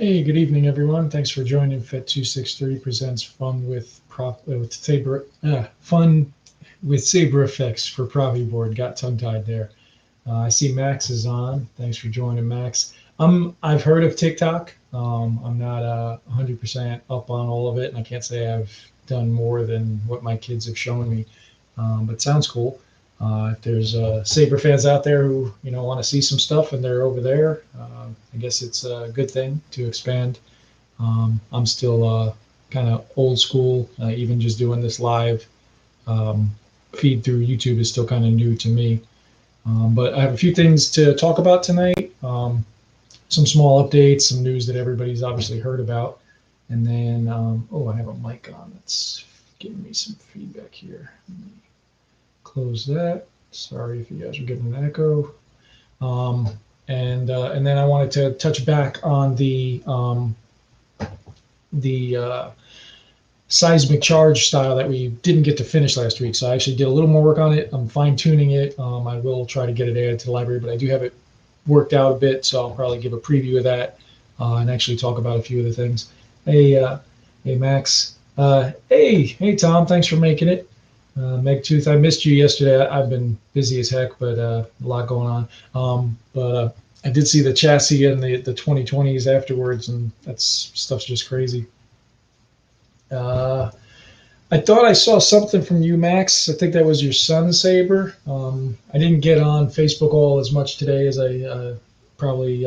Hey, good evening, everyone. Thanks for joining. Fett263 presents Fun with Saber Effects for Proffieboard. Got tongue-tied there. I see Max is on. Thanks for joining, Max. I've heard of TikTok. I'm not 100% up on all of it, and I can't say I've done more than what my kids have shown me. But sounds cool. If there's Saber fans out there who want to see some stuff and they're over there, I guess it's a good thing to expand. I'm still kind of old school. Even just doing this live feed through YouTube is still kind of new to me. But I have a few things to talk about tonight. Some small updates, some news that everybody's obviously heard about, and then I have a mic on. That's giving me some feedback here. Close that. Sorry if you guys are getting an echo. And then I wanted to touch back on the seismic charge style that we didn't get to finish last week. So I actually did a little more work on it. I'm fine tuning it. I will try to get it added to the library, but I do have it worked out a bit. So I'll probably give a preview of that and actually talk about a few of the things. Hey Max. Hey Tom. Thanks for making it. Megtooth, I missed you yesterday. I've been busy as heck, but a lot going on. But I did see the chassis and the 2020s afterwards, and stuff's just crazy. I thought I saw something from you, Max. I think that was your son, Saber. I didn't get on Facebook all as much today as I probably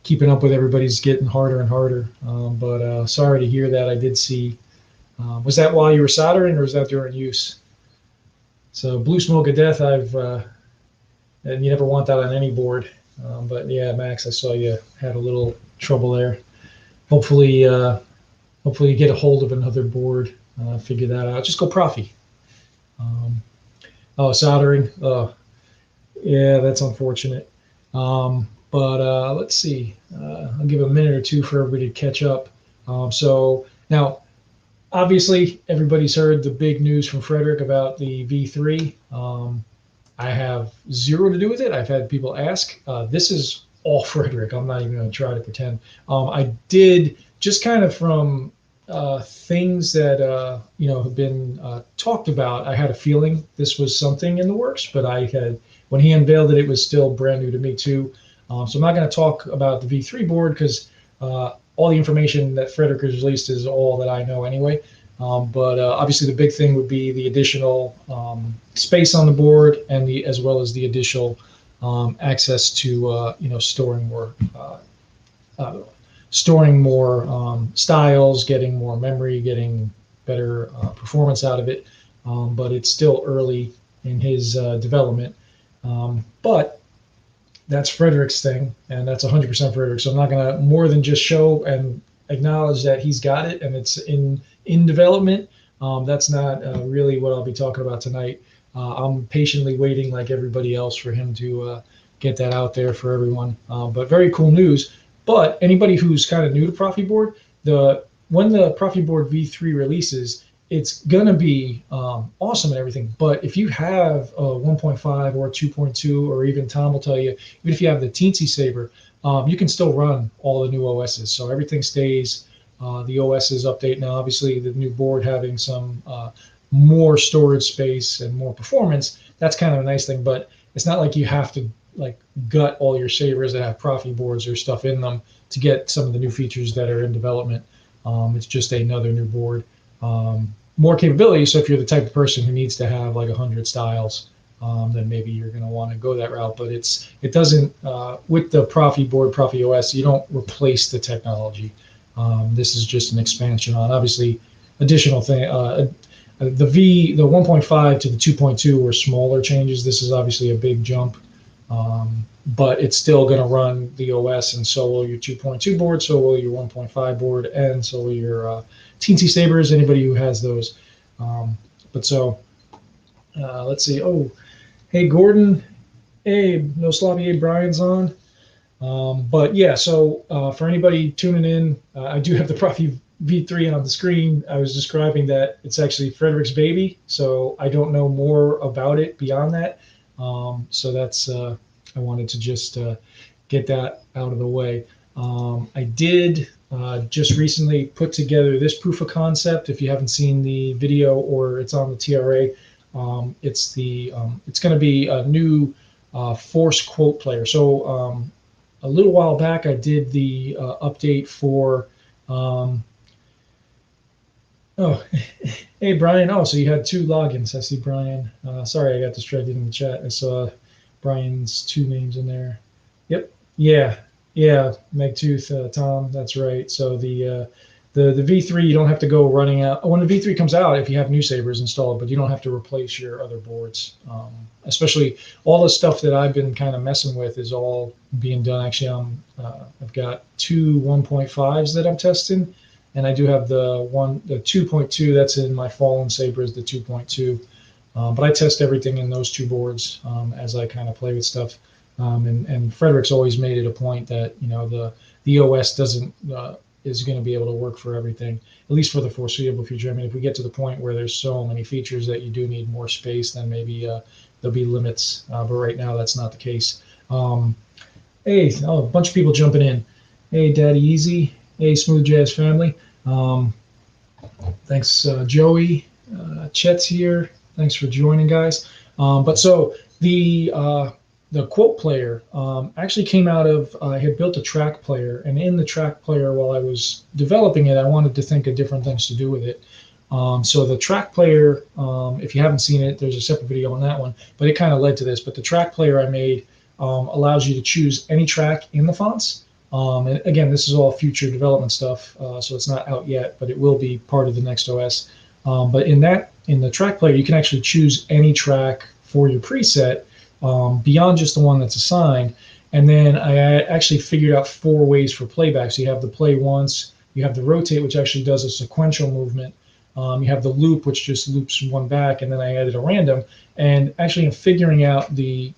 keeping up with everybody's getting harder and harder. But sorry to hear that. I did see. Was that while you were soldering, or was that during use? So blue smoke of death, and you never want that on any board. But yeah, Max, I saw you had a little trouble there. Hopefully you get a hold of another board, figure that out. Just go Proffi. Soldering. Yeah, that's unfortunate. But let's see. I'll give a minute or two for everybody to catch up. So now, obviously, everybody's heard the big news from Frederick about the V3. I have zero to do with it. I've had people ask. This is all Frederick. I'm not even going to try to pretend. I did just kind of from things that have been talked about. I had a feeling this was something in the works, but when he unveiled it, it was still brand new to me too. So I'm not going to talk about the V3 board because all the information that Frederick has released is all that I know anyway. But obviously the big thing would be the additional space on the board and as well as the additional access to storing more styles, getting more memory, getting better performance out of it. But it's still early in his development. But that's Frederick's thing, and that's 100% Frederick. So I'm not going to more than just show and acknowledge that he's got it and it's in development. That's not really what I'll be talking about tonight. I'm patiently waiting, like everybody else, for him to get that out there for everyone. But very cool news. But anybody who's kind of new to Proffieboard, when the Proffieboard V3 releases, it's gonna be awesome and everything. But if you have a 1.5 or 2.2, or even Tom will tell you, even if you have the teensy Saber, you can still run all the new OSs. So everything stays. The OSs update now. Obviously, the new board having some more storage space and more performance. That's kind of a nice thing. But it's not like you have to gut all your Sabers that have Proffieboards or stuff in them to get some of the new features that are in development. It's just another new board. More capability. So if you're the type of person who needs to have 100 styles, then maybe you're going to want to go that route. But it doesn't with the Proffieboard, Proffi OS, you don't replace the technology. This is just an expansion on obviously additional thing. The 1.5 to the 2.2 were smaller changes. This is obviously a big jump. But it's still going to run the OS, and so will your 2.2 board, so will your 1.5 board, and so will your teensy Sabers, anybody who has those. Let's see. Oh, hey, Gordon. Hey, no sloppy. Hey, Brian's on. But yeah, so for anybody tuning in, I do have the Proffi V3 on the screen. I was describing that it's actually Frederick's baby, so I don't know more about it beyond that. So that's I wanted to just get that out of the way. I did just recently put together this proof of concept. If you haven't seen the video or it's on the TRA, it's going to be a new force quote player. So a little while back, I did the update for. Oh, hey Brian. Oh, so you had two logins. I see Brian. Sorry, I got distracted in the chat. I saw Brian's two names in there. Yep. Yeah. Megtooth, Tom. That's right. So the V3, you don't have to go running out. When the V3 comes out, if you have new Sabers installed, but you don't have to replace your other boards. Especially all the stuff that I've been kind of messing with is all being done. Actually, I've got two 1.5s that I'm testing, and I do have the 2.2 that's in my Fallen Sabers, the 2.2. But I test everything in those two boards as I kind of play with stuff. And Frederick's always made it a point that the OS doesn't is going to be able to work for everything, at least for the foreseeable future. I mean, if we get to the point where there's so many features that you do need more space, then maybe there'll be limits. But right now, that's not the case. Hey, a bunch of people jumping in. Hey, Daddy Easy. Hey, Smooth Jazz family. Thanks, Joey. Chet's here. Thanks for joining, guys. But so the quote player actually came out of, I had built a track player, and in the track player, while I was developing it, I wanted to think of different things to do with it. So the track player, if you haven't seen it, there's a separate video on that one, but it kind of led to this. But the track player I made allows you to choose any track in the fonts. And again, this is all future development stuff, so it's not out yet, but it will be part of the next OS. But in the track player, you can actually choose any track for your preset beyond just the one that's assigned. And then I actually figured out 4 ways for playback. So you have the play once, you have the rotate, which actually does a sequential movement. You have the loop, which just loops one back, and then I added a random. And actually, in figuring out the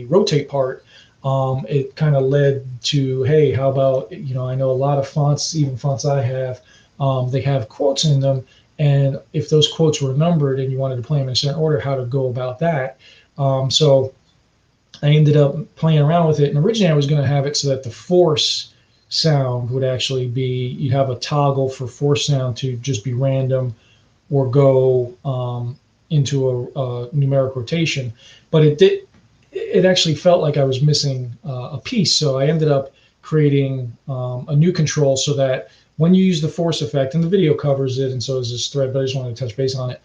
rotate part, it kind of led to, hey, how about, I know a lot of fonts, even fonts I have, they have quotes in them. And if those quotes were numbered and you wanted to play them in a certain order, how to go about that. So I ended up playing around with it. And originally I was going to have it so that the force sound would actually be, you have a toggle for force sound to just be random or go into a numeric rotation. But it actually felt like I was missing a piece. So I ended up creating a new control so that when you use the force effect, and the video covers it, and so is this thread, but I just wanted to touch base on it,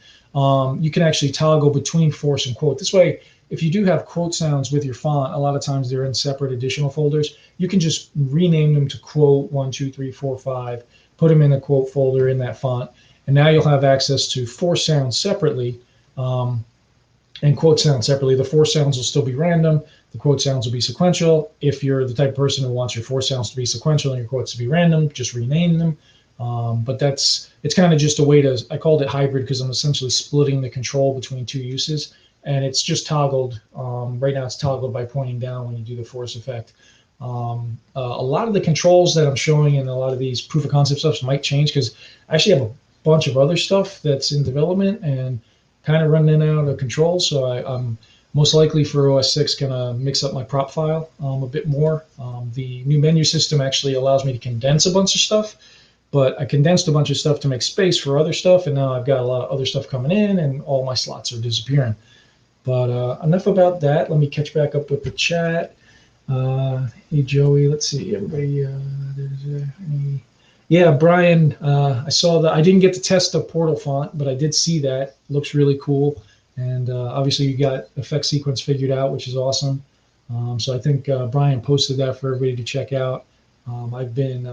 you can actually toggle between force and quote. This way, if you do have quote sounds with your font, a lot of times they're in separate additional folders. You can just rename them to quote 1, 2, 3, 4, 5, put them in the quote folder in that font, and now you'll have access to force sounds separately and quote sounds separately. The force sounds will still be random. The quote sounds will be sequential. If you're the type of person who wants your force sounds to be sequential and your quotes to be random, just rename them. But it's kind of just a way to, I called it hybrid because I'm essentially splitting the control between 2 uses. And it's just toggled. Right now it's toggled by pointing down when you do the force effect. A lot of the controls that I'm showing in a lot of these proof of concept stuff might change because I actually have a bunch of other stuff that's in development and kind of running out of control. So I'm most likely for OS 6 going to mix up my prop file a bit more. The new menu system actually allows me to condense a bunch of stuff, but I condensed a bunch of stuff to make space for other stuff, and now I've got a lot of other stuff coming in, and all my slots are disappearing. But enough about that. Let me catch back up with the chat. Hey, Joey, let's see. Everybody, yeah, Brian, I saw that. I didn't get to test the Portal font, but I did see that. Looks really cool. And obviously you got effect sequence figured out, which is awesome. So I think Brian posted that for everybody to check out. I've been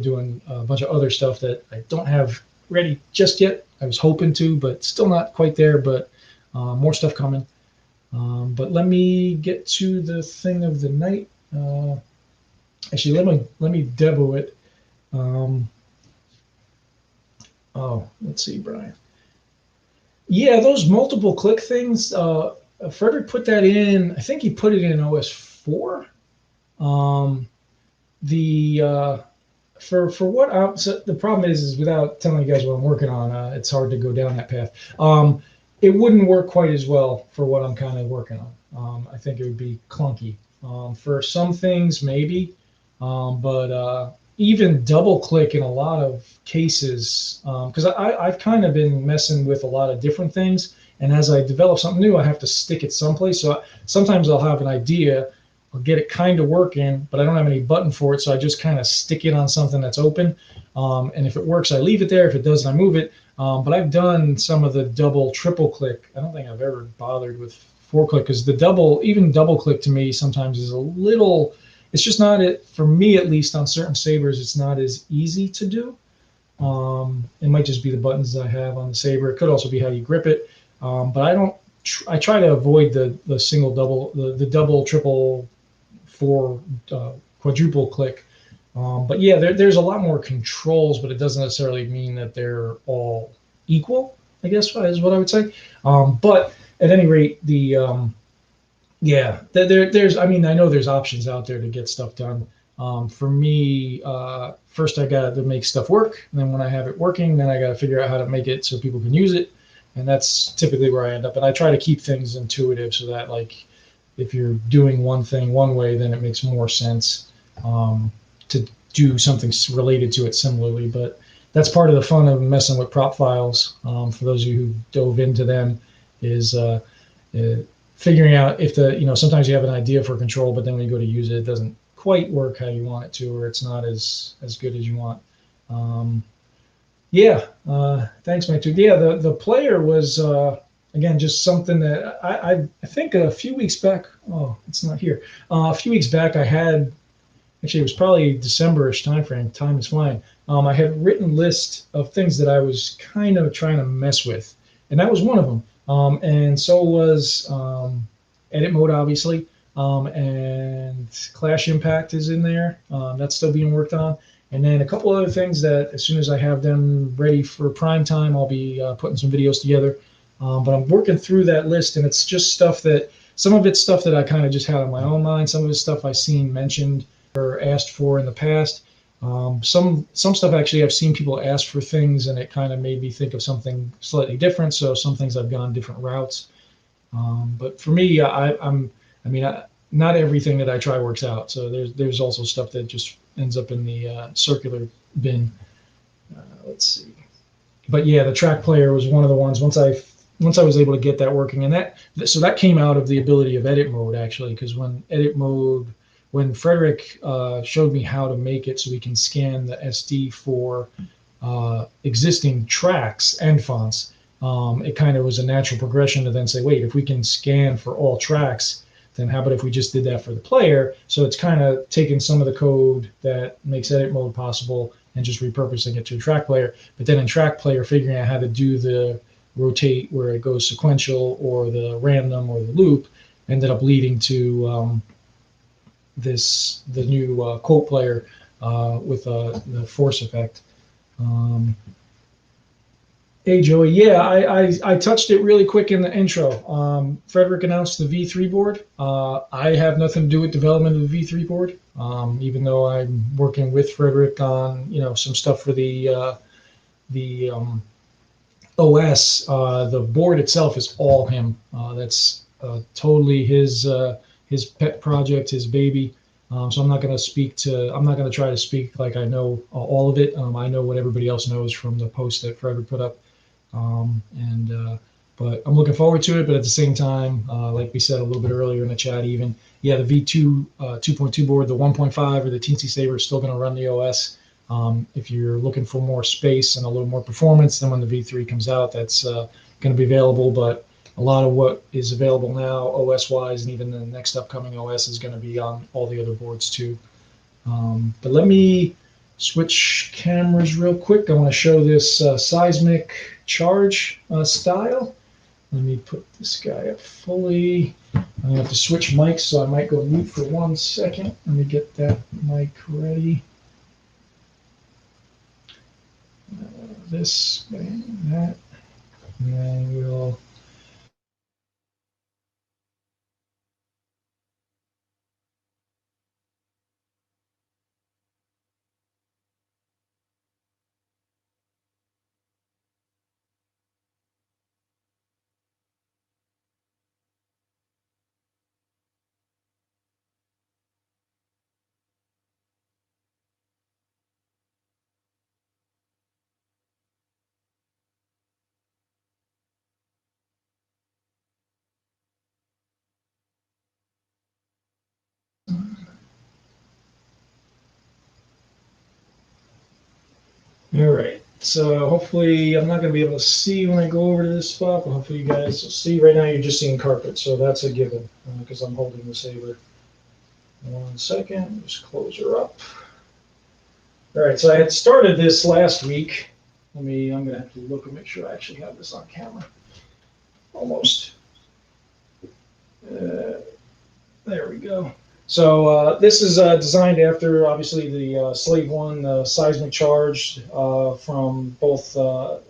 doing a bunch of other stuff that I don't have ready just yet. I was hoping to, but still not quite there, but more stuff coming. But let me get to the thing of the night. Actually, let me demo it. Let's see, Brian. Yeah, those multiple click things. Frederick put that in. I think he put it in OS 4. For what I'm, so the problem is without telling you guys what I'm working on, it's hard to go down that path. It wouldn't work quite as well for what I'm kind of working on. I think it would be clunky. For some things, maybe. But even double click in a lot of cases, because I've kind of been messing with a lot of different things. And as I develop something new, I have to stick it someplace. So sometimes I'll have an idea, I'll get it kind of working, but I don't have any button for it. So I just kind of stick it on something that's open. And if it works, I leave it there. If it doesn't, I move it. But I've done some of the double, triple click. I don't think I've ever bothered with four click because the double, even double click to me sometimes is a little, it's just not it for me, at least on certain sabers. It's not as easy to do. It might just be the buttons I have on the saber. It could also be how you grip it. But I don't. I try to avoid the single, double, the double, triple, four, quadruple click. But yeah, there's a lot more controls, but it doesn't necessarily mean that they're all equal, I guess is what I would say. But at any rate, there's, I mean, I know there's options out there to get stuff done. For me, first I got to make stuff work. And then when I have it working, then I got to figure out how to make it so people can use it. And that's typically where I end up. And I try to keep things intuitive so that, like, if you're doing one thing one way, then it makes more sense to do something related to it similarly. But that's part of the fun of messing with prop files. For those of you who dove into them, is uh, figuring out if sometimes you have an idea for control, but then when you go to use it, it doesn't quite work how you want it to, or it's not as good as you want. Um, yeah, thanks, Mike. Too. Yeah, the player was again just something that I think a few weeks back. Oh, it's not here. A few weeks back, I had actually it was probably December-ish time frame. Time is flying. I had written list of things that I was kind of trying to mess with, and that was one of them. And so was edit mode, obviously, and Clash Impact is in there. That's still being worked on. And then a couple other things that as soon as I have them ready for prime time, I'll be putting some videos together. But I'm working through that list, and it's just stuff that some of it's stuff that I kind of just had on my own mind. Some of it's stuff I've seen mentioned or asked for in the past. Some stuff actually I've seen people ask for things, and it kind of made me think of something slightly different. So some things I've gone different routes. But for me, I mean, not everything that I try works out. So there's also stuff that just ends up in the circular bin. Let's see. But yeah, the track player was one of the ones. Once I was able to get that working, and that came out of the ability of edit mode actually, because when Frederick showed me how to make it so we can scan the SD for existing tracks and fonts, it kind of was a natural progression to then say, wait, if we can scan for all tracks, then how about if we just did that for the player? So it's kind of taking some of the code that makes edit mode possible and just repurposing it to a track player. But then in track player, figuring out how to do the rotate where it goes sequential or the random or the loop ended up leading to the new quote player with the force effect. Um, Hey Joey, yeah, I touched it really quick in the intro. Frederick announced the V3 board. I have nothing to do with development of the V3 board, even though I'm working with Frederick on some stuff for the OS. The board itself is all him. That's totally his pet project, his baby. So I'm not going to try to speak like I know all of it. I know what everybody else knows from the post that Frederick put up. And But I'm looking forward to it. But at the same time, like we said a little bit earlier in the chat, even the V2 2.2 board, the 1.5 or the Teensy Saber is still going to run the OS. If you're looking for more space and a little more performance, then when the V3 comes out, that's going to be available. But a lot of what is available now, OS wise, and even the next upcoming OS is going to be on all the other boards too. But let me switch cameras real quick. I want to show this seismic charge style. Let me put this guy up fully. I'm going to have to switch mics, so I might go mute for 1 second. Let me get that mic ready. This, that, and then we'll All right. So hopefully I'm not going to be able to see when I go over to this spot, but hopefully you guys will see. Right now you're just seeing carpet, so that's a given because I'm holding the Saber. 1 second, just close her up. All right, so I had started this last week. I'm going to have to look and make sure I actually have this on camera. Almost. There we go. So this is designed after, obviously, the Slave One seismic charge from both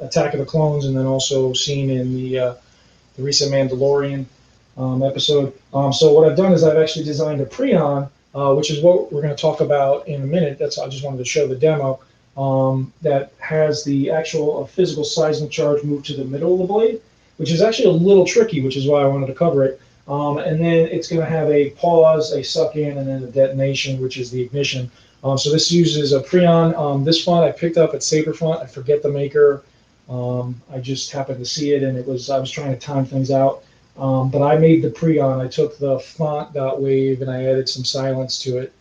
Attack of the Clones and then also seen in the recent Mandalorian episode. So what I've done is I've actually designed a Prion, which is what we're going to talk about in a minute. I just wanted to show the demo, that has the actual physical seismic charge moved to the middle of the blade, which is actually a little tricky, which is why I wanted to cover it. And then it's going to have a pause, a suck in, and then a detonation, which is the ignition. So this uses a Prion. This font I picked up at Saber Font. I forget the maker. I just happened to see it, and I was trying to time things out. But I made the Prion. I took the font.wave and I added some silence to it.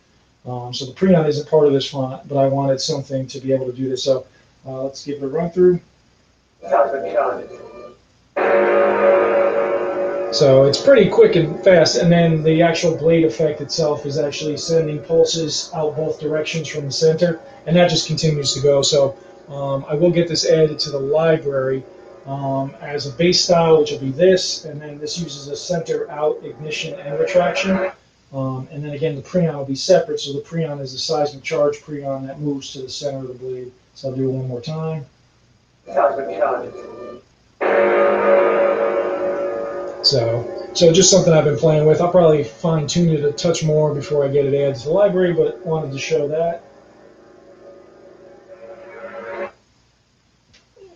So the Prion isn't part of this font, but I wanted something to be able to do this. So let's give it a run through. So it's pretty quick and fast, and then the actual blade effect itself is actually sending pulses out both directions from the center, and that just continues to go. So I will get this added to the library as a base style, which will be this, and then this uses a center out ignition and retraction. And then again, the Prion will be separate, so the Prion is the seismic charge Prion that moves to the center of the blade. So I'll do it one more time. So just something I've been playing with. I'll probably fine tune it a touch more before I get it added to the library, but wanted to show that.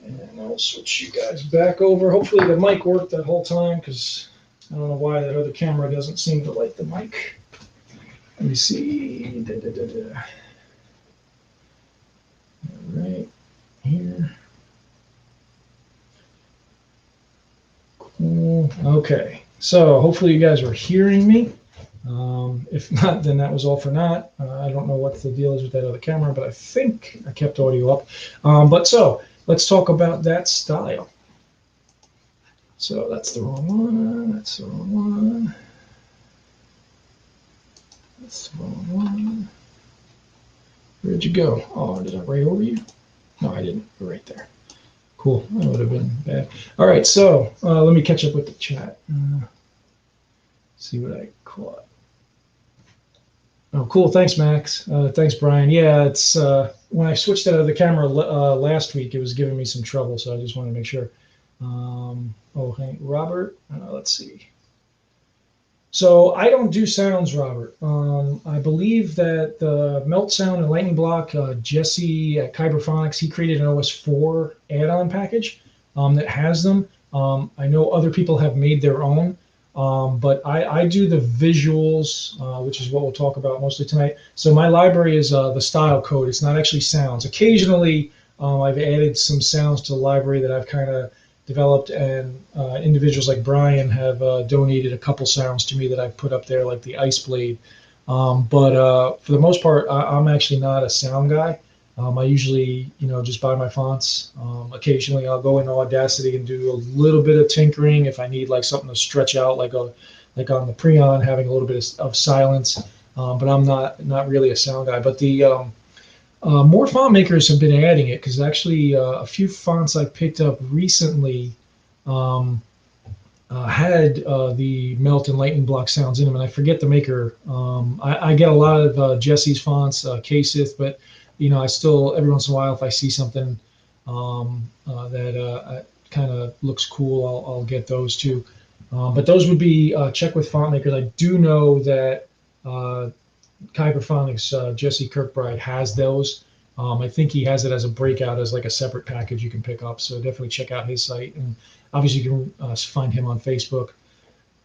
And I'll switch you guys back over. Hopefully the mic worked that whole time, because I don't know why that other camera doesn't seem to like the mic. Let me see. Right here. Cool. Okay. So hopefully you guys are hearing me. If not, then that was all for naught. I don't know what the deal is with that other camera, but I think I kept audio up. But so let's talk about that style. So that's the wrong one. That's the wrong one. That's the wrong one. Where'd you go? Oh, did I write over you? No, I didn't. You're right there. Cool. That would have been bad. All right. So let me catch up with the chat. See what I caught. Oh, cool. Thanks, Max. Thanks, Brian. Yeah, it's when I switched out of the camera last week, it was giving me some trouble, so I just wanted to make sure. Hey, Robert. Let's see. So I don't do sounds, Robert. I believe that the Melt Sound and Lightning Block, Jesse at Kyberphonics, he created an OS4 add-on package that has them. I know other people have made their own. But I do the visuals, which is what we'll talk about mostly tonight. So my library is the style code. It's not actually sounds. Occasionally, I've added some sounds to the library that I've kind of developed, and individuals like Brian have donated a couple sounds to me that I've put up there, like the Ice Blade. But for the most part, I'm actually not a sound guy. I usually, just buy my fonts. Occasionally, I'll go into Audacity and do a little bit of tinkering if I need like something to stretch out, like on the Prion, having a little bit of silence. But I'm not really a sound guy. But the more font makers have been adding it, because actually a few fonts I picked up recently had the Melt and Lightning Block sounds in them, and I forget the maker. I get a lot of Jesse's fonts, Ksith, but I still, every once in a while, if I see something that kind of looks cool, I'll get those too. But those would be check with font makers. I do know that Kyberphonics, Jesse Kirkbride has those. I think he has it as a breakout, as like a separate package you can pick up. So definitely check out his site. And obviously you can find him on Facebook.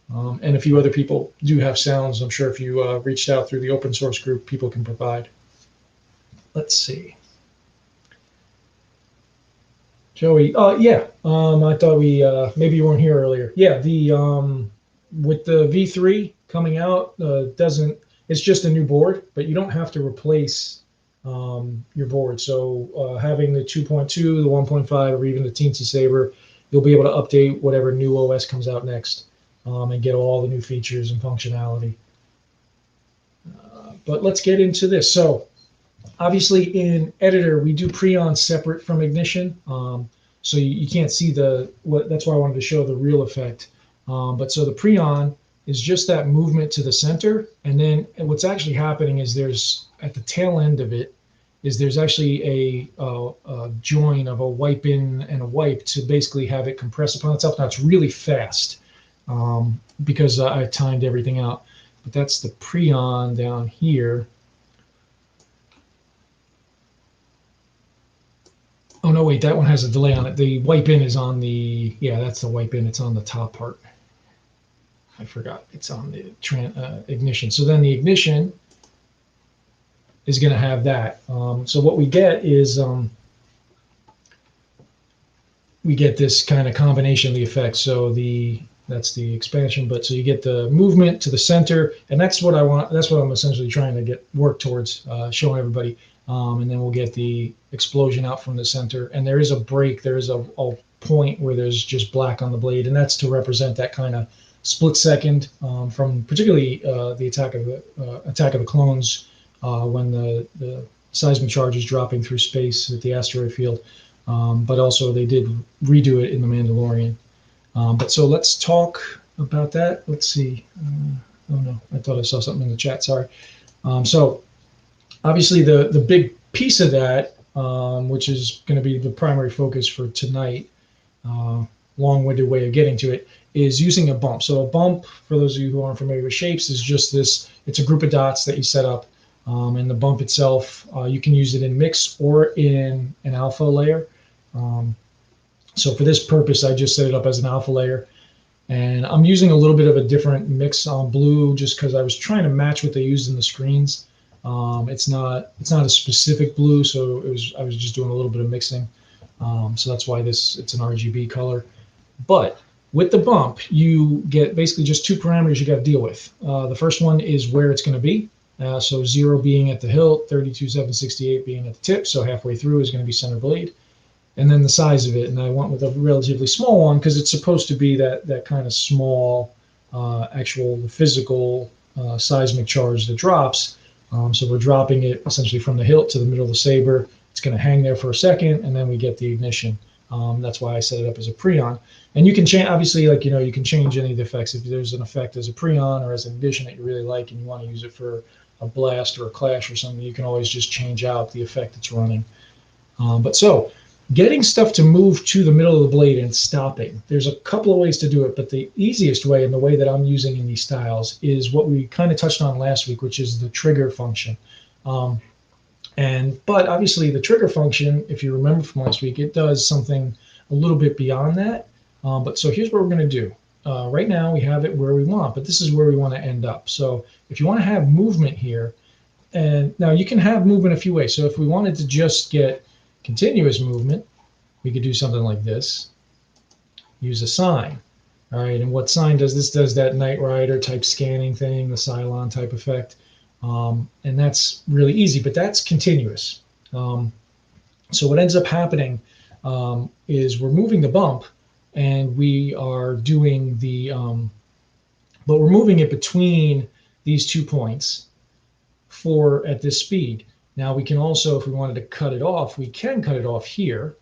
And a few other people do have sounds. I'm sure if you reached out through the open source group, people can provide. Let's see. Joey, yeah, I thought maybe you weren't here earlier. Yeah, with the V3 coming out, it's just a new board, but you don't have to replace your board. So having the 2.2, the 1.5, or even the Teensy Saber, you'll be able to update whatever new OS comes out next and get all the new features and functionality. But let's get into this. So obviously in editor, we do Preon separate from Ignition. So you can't see that's why I wanted to show the real effect. But so the Preon is just that movement to the center. And then what's actually happening is there's, at the tail end of it, is there's actually a join of a wipe in and a wipe to basically have it compress upon itself. Now it's really fast because I timed everything out. But that's the Preon down here. Oh, no, wait, that one has a delay on it. The wipe in is on the, yeah, that's the wipe in. It's on the top part. I forgot. It's on the ignition. So then the ignition is going to have that. So what we get is we get this kind of combination of the effects. So that's the expansion, but so you get the movement to the center, and that's what I want. That's what I'm essentially trying to work towards, showing everybody. And then we'll get the explosion out from the center. And there is a break. There is a point where there's just black on the blade, and that's to represent that kind of split second from particularly the Attack of the Clones when the seismic charge is dropping through space at the asteroid field. But also they did redo it in The Mandalorian. But so let's talk about that. Let's see. Oh no, I thought I saw something in the chat. Sorry. So obviously the big piece of that, which is going to be the primary focus for tonight, long-winded way of getting to it, is using a bump. So a bump, for those of you who aren't familiar with shapes, is just this. It's a group of dots that you set up, and the bump itself, you can use it in mix or in an alpha layer. So for this purpose, I just set it up as an alpha layer, and I'm using a little bit of a different mix on blue just because I was trying to match what they used in the screens. It's not a specific blue, so I was just doing a little bit of mixing. So that's why it's an RGB color. But with the bump, you get basically just two parameters you got to deal with. The first one is where it's going to be. So 0 being at the hilt, 32,768 being at the tip, so halfway through is going to be center blade. And then the size of it, and I went with a relatively small one because it's supposed to be that kind of small, actual physical seismic charge that drops. So we're dropping it essentially from the hilt to the middle of the saber. It's going to hang there for a second, and then we get the ignition. That's why I set it up as a Preon. And you can change, obviously, you can change any of the effects. If there's an effect as a Preon or as an ignition that you really like and you want to use it for a blast or a clash or something, you can always just change out the effect that's running. But so getting stuff to move to the middle of the blade and stopping, there's a couple of ways to do it, but the easiest way, and the way that I'm using in these styles, is what we kind of touched on last week, which is the trigger function. But obviously the trigger function, if you remember from last week, it does something a little bit beyond that. But so here's what we're going to do. Right now we have it where we want, but this is where we want to end up. So if you want to have movement here, and now you can have movement a few ways. So if we wanted to just get continuous movement, we could do something like this. Use a sign. All right, and what sign does this? Does that Knight Rider type scanning thing, the Cylon type effect. And that's really easy, but that's continuous. So what ends up happening is we're moving the bump, and we are doing but we're moving it between these 2 points at this speed. Now we can also, if we wanted to cut it off, we can cut it off here.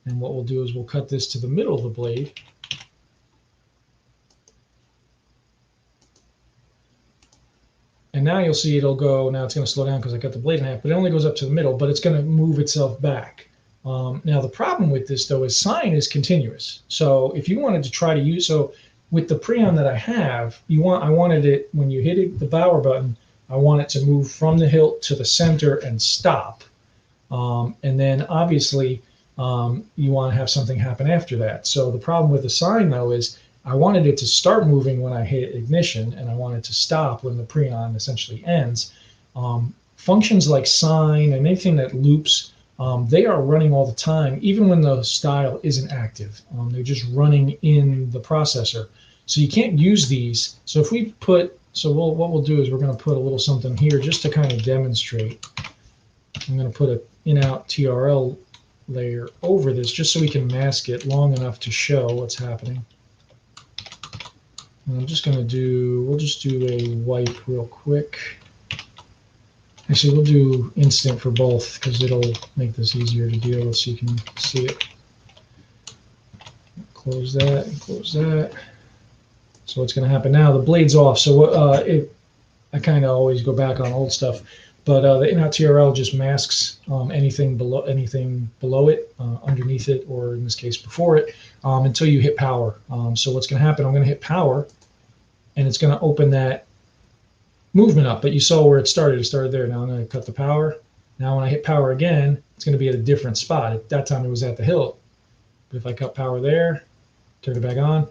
And what we'll do is we'll cut this to the middle of the blade. And now you'll see it'll go, now it's going to slow down because I cut the blade in half, but it only goes up to the middle, but it's going to move itself back. Now the problem with this though is sine is continuous. So if you wanted to try to use, so with the Preon that I have, I wanted it, when you hit the power button, I want it to move from the hilt to the center and stop. And then obviously you want to have something happen after that. So the problem with the sine though is I wanted it to start moving when I hit ignition, and I want it to stop when the Preon essentially ends. Functions like sine and anything that loops, they are running all the time, even when the style isn't active. They're just running in the processor. So you can't use these. So if we what we'll do is we're going to put a little something here just to kind of demonstrate. I'm going to put an in-out TRL layer over this just so we can mask it long enough to show what's happening. And I'm just going to do, we'll just do a wipe real quick. Actually, we'll do instant for both because it'll make this easier to deal with so you can see it. Close that and close that. So what's going to happen now, the blade's off. So I kind of always go back on old stuff. But the in-out TRL just masks anything below it, underneath it, or in this case before it, until you hit power. So what's going to happen? I'm going to hit power, and it's going to open that movement up. But you saw where it started. It started there. Now I'm going to cut the power. Now when I hit power again, it's going to be at a different spot. At that time it was at the hilt. But if I cut power there, turn it back on,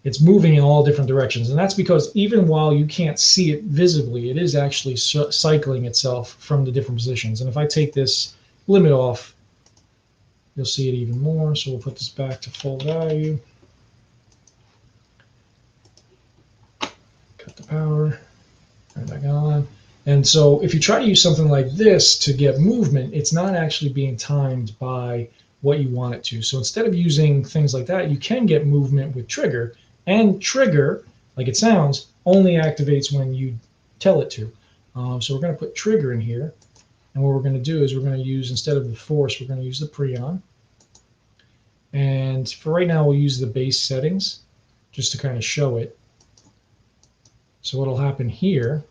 it's moving in all different directions. And that's because even while you can't see it visibly, it is actually cycling itself from the different positions. And if I take this limit off, you'll see it even more. So we'll put this back to full value. Cut the power, turn it back on. And so if you try to use something like this to get movement, it's not actually being timed by what you want it to. So instead of using things like that, you can get movement with trigger. And trigger, like it sounds, only activates when you tell it to. So we're going to put trigger in here. And what we're going to do is we're going to use, instead of the force, we're going to use the preon. And for right now, we'll use the base settings just to kind of show it. So what will happen here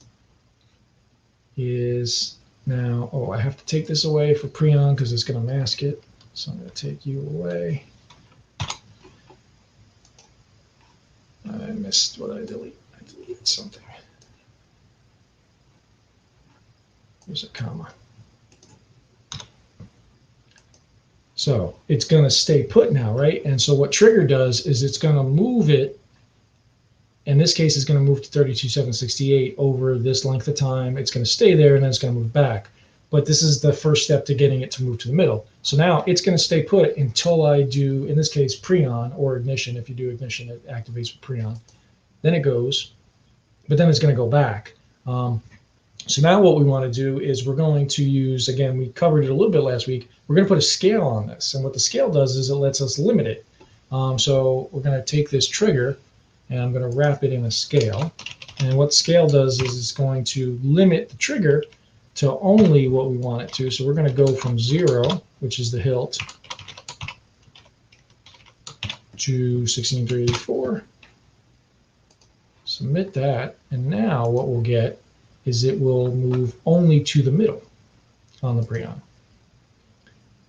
is now, I have to take this away for preon because it's going to mask it. So I'm going to take you away. I missed what I delete. I deleted something. There's a comma. So it's going to stay put now, right? And so what trigger does is it's going to move it. In this case, it's going to move to 32,768 over this length of time. It's going to stay there, and then it's going to move back. But this is the first step to getting it to move to the middle. So now it's going to stay put until I do, in this case, preon or ignition. If you do ignition, it activates with preon. Then it goes, but then it's going to go back. So now what we want to do is we're going to use, again, we covered it a little bit last week. We're going to put a scale on this. And what the scale does is it lets us limit it. So we're going to take this trigger, and I'm going to wrap it in a scale. And what scale does is it's going to limit the trigger to only what we want it to. So we're going to go from 0, which is the hilt, to 16384. Submit that, and now what we'll get is it will move only to the middle on the preon.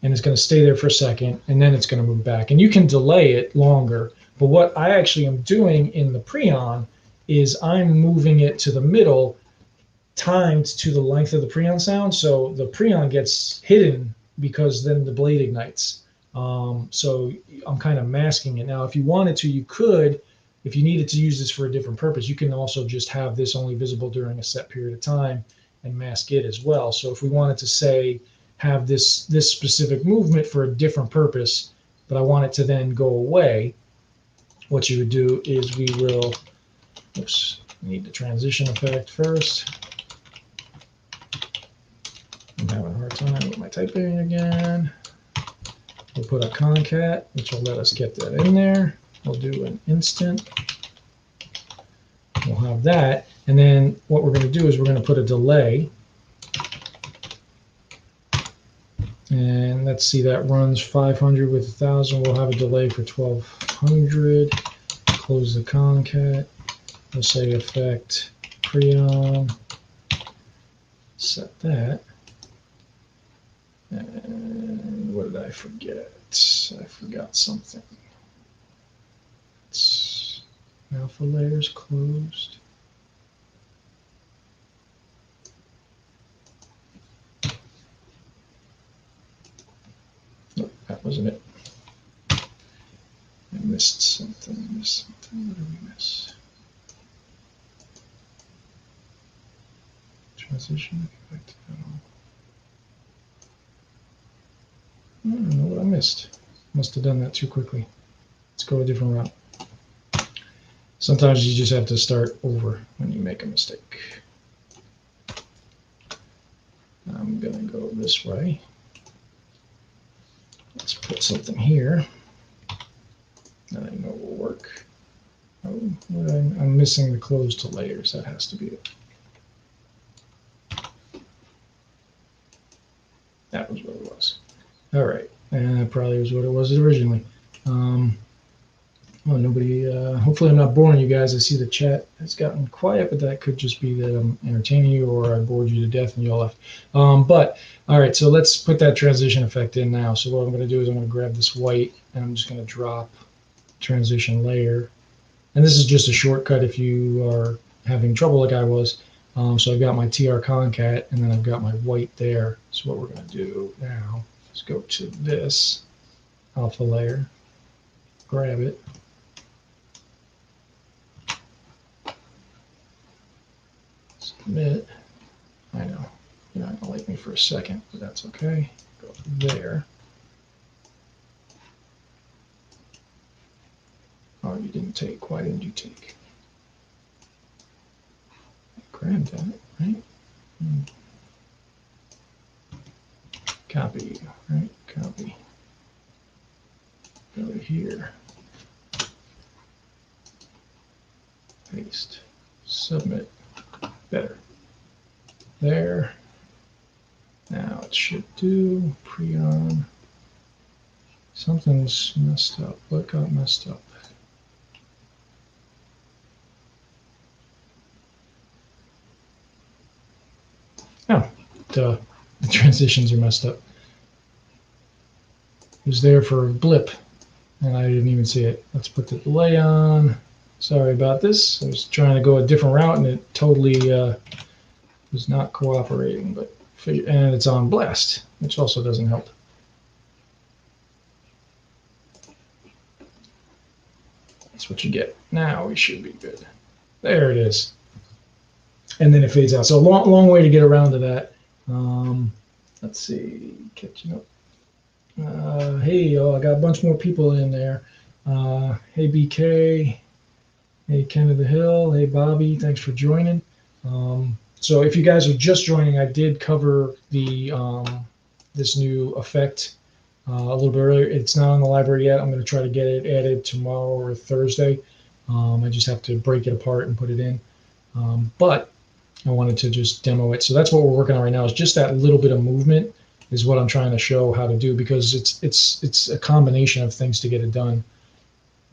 And it's going to stay there for a second, and then it's going to move back. And you can delay it longer, but what I actually am doing in the preon is I'm moving it to the middle, timed to the length of the preon sound, so the preon gets hidden because then the blade ignites. So I'm kind of masking it. Now, if you wanted to, you could, if you needed to use this for a different purpose, you can also just have this only visible during a set period of time and mask it as well. So if we wanted to say, have this specific movement for a different purpose, but I want it to then go away, what you would do is we will, oops, need the transition effect first. I'm having a hard time with my typing again. We'll put a concat, which will let us get that in there. We'll do an instant. We'll have that. And then what we're going to do is we're going to put a delay. And let's see, that runs 500 with 1,000. We'll have a delay for 1,200. Close the concat. We'll say effect preon. Set that. And what did I forget? I forgot something. It's alpha layers closed. Nope, that wasn't it. I missed something. What did we miss? Transition effect. I don't know what I missed. Must have done that too quickly. Let's go a different route. Sometimes you just have to start over when you make a mistake. I'm going to go this way. Let's put something here that I know will work. Oh, I'm missing the close to layers. That has to be it. That was what it was. All right, and that probably was what it was originally. Well, nobody. Hopefully, I'm not boring you guys. I see the chat has gotten quiet, but that could just be that I'm entertaining you, or I bored you to death and you all left. But all right, so let's put that transition effect in now. So what I'm going to do is I'm going to grab this white, and I'm just going to drop transition layer. And this is just a shortcut if you are having trouble like I was. So I've got my TR concat, and then I've got my white there. So what we're going to do now is go to this alpha layer, grab it, submit. I know you're not going to like me for a second, but that's okay. Go there. Oh, you didn't take. Why didn't you take? Grab that, right? Copy, right? Copy. Go here. Paste. Submit. Better. There. Now it should do pre-on. Something's messed up. What got messed up? Oh, duh. The transitions are messed up. It was there for a blip, and I didn't even see it. Let's put the delay on. Sorry about this. I was trying to go a different route, and it totally was not cooperating. But and it's on blast, which also doesn't help. That's what you get. Now we should be good. There it is. And then it fades out. So a long way to get around to that. Let's see, catching up. Hey, I got a bunch more people in there. Hey, BK. Hey, Ken of the Hill. Hey, Bobby. Thanks for joining. So if you guys are just joining, I did cover the this new effect a little bit earlier. It's not on the library yet. I'm going to try to get it added tomorrow or Thursday. I just have to break it apart and put it in. But I wanted to just demo it. So that's what we're working on right now, is just that little bit of movement is what I'm trying to show how to do, because it's a combination of things to get it done.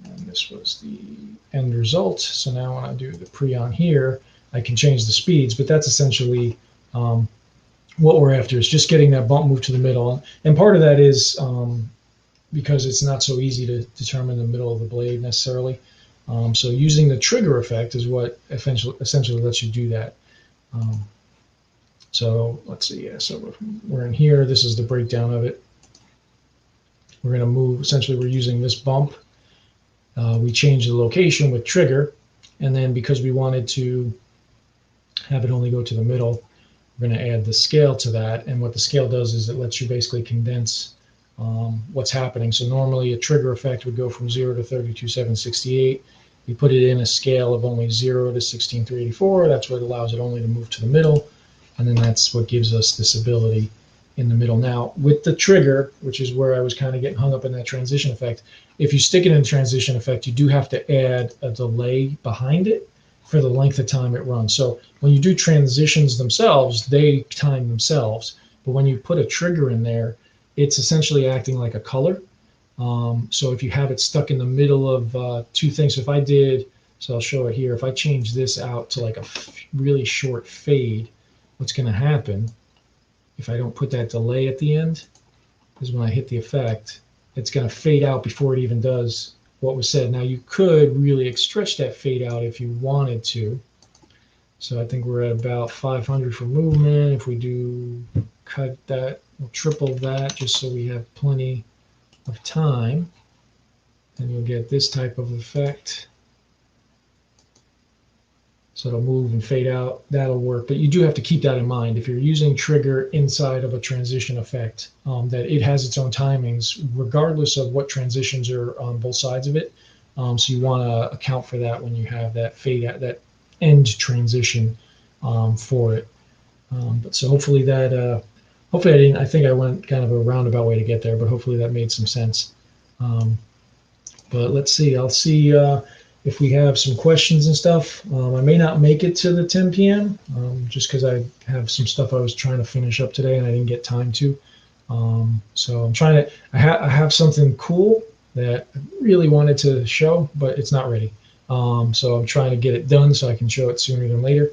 And this was the end result. So now when I do the pre-on here, I can change the speeds, but that's essentially what we're after, is just getting that bump move to the middle. And part of that is because it's not so easy to determine the middle of the blade necessarily. So using the trigger effect is what essentially lets you do that. So let's see. Yeah, so we're in here. This is the breakdown of it. We're going to move. Essentially, we're using this bump. We change the location with trigger, and then because we wanted to have it only go to the middle, we're going to add the scale to that. And what the scale does is it lets you basically condense what's happening. So normally a trigger effect would go from 0 to 32,768. You put it in a scale of only 0 to 16,384. That's what allows it only to move to the middle. And then that's what gives us this ability in the middle. Now, with the trigger, which is where I was kind of getting hung up in that transition effect, if you stick it in transition effect, you do have to add a delay behind it for the length of time it runs. So when you do transitions themselves, they time themselves. But when you put a trigger in there, it's essentially acting like a color. So if you have it stuck in the middle of two things, so if I did, so I'll show it here, if I change this out to like a really short fade, what's going to happen if I don't put that delay at the end is when I hit the effect, it's going to fade out before it even does what was said. Now you could really stretch that fade out if you wanted to. So I think we're at about 500 for movement. If we do cut that, we'll triple that just so we have plenty of time, then you'll get this type of effect. So it'll move and fade out. That'll work, but you do have to keep that in mind if you're using trigger inside of a transition effect, that it has its own timings regardless of what transitions are on both sides of it. So you want to account for that when you have that fade out, that end transition for it. But so hopefully that hopefully I didn't. I think I went kind of a roundabout way to get there, but hopefully that made some sense. Um, but let's see. I'll see if we have some questions and stuff. I may not make it to the 10 p.m. Just because I have some stuff I was trying to finish up today and I didn't get time to. So I'm trying to. I have something cool that I really wanted to show, but it's not ready. So I'm trying to get it done so I can show it sooner than later.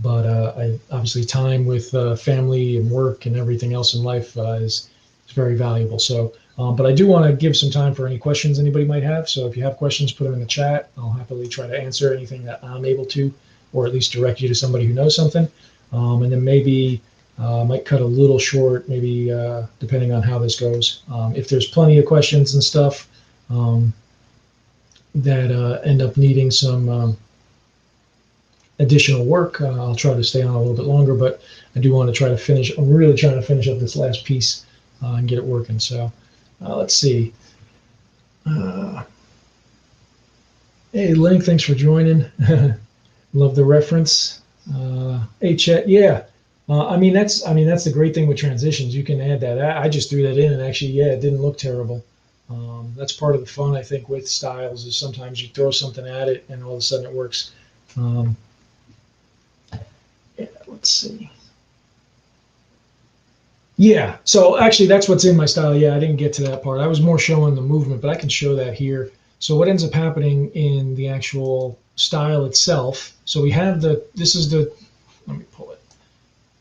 But I obviously time with family and work and everything else in life is very valuable. So, but I do want to give some time for any questions anybody might have. So if you have questions, put them in the chat. I'll happily try to answer anything that I'm able to, or at least direct you to somebody who knows something. And then maybe might cut a little short, maybe depending on how this goes. If there's plenty of questions and stuff that end up needing some additional work, I'll try to stay on a little bit longer, but I do want to try to finish. I'm really trying to finish up this last piece and get it working. So let's see. Hey, Link, thanks for joining. Love the reference. Hey, Chet, yeah. I mean that's the great thing with transitions. You can add that. I just threw that in, and actually, yeah, it didn't look terrible. That's part of the fun, I think, with styles is sometimes you throw something at it, and all of a sudden it works. Yeah, let's see. Yeah, so actually that's what's in my style. Yeah, I didn't get to that part. I was more showing the movement, but I can show that here. So what ends up happening in the actual style itself, so we have this is the, let me pull it.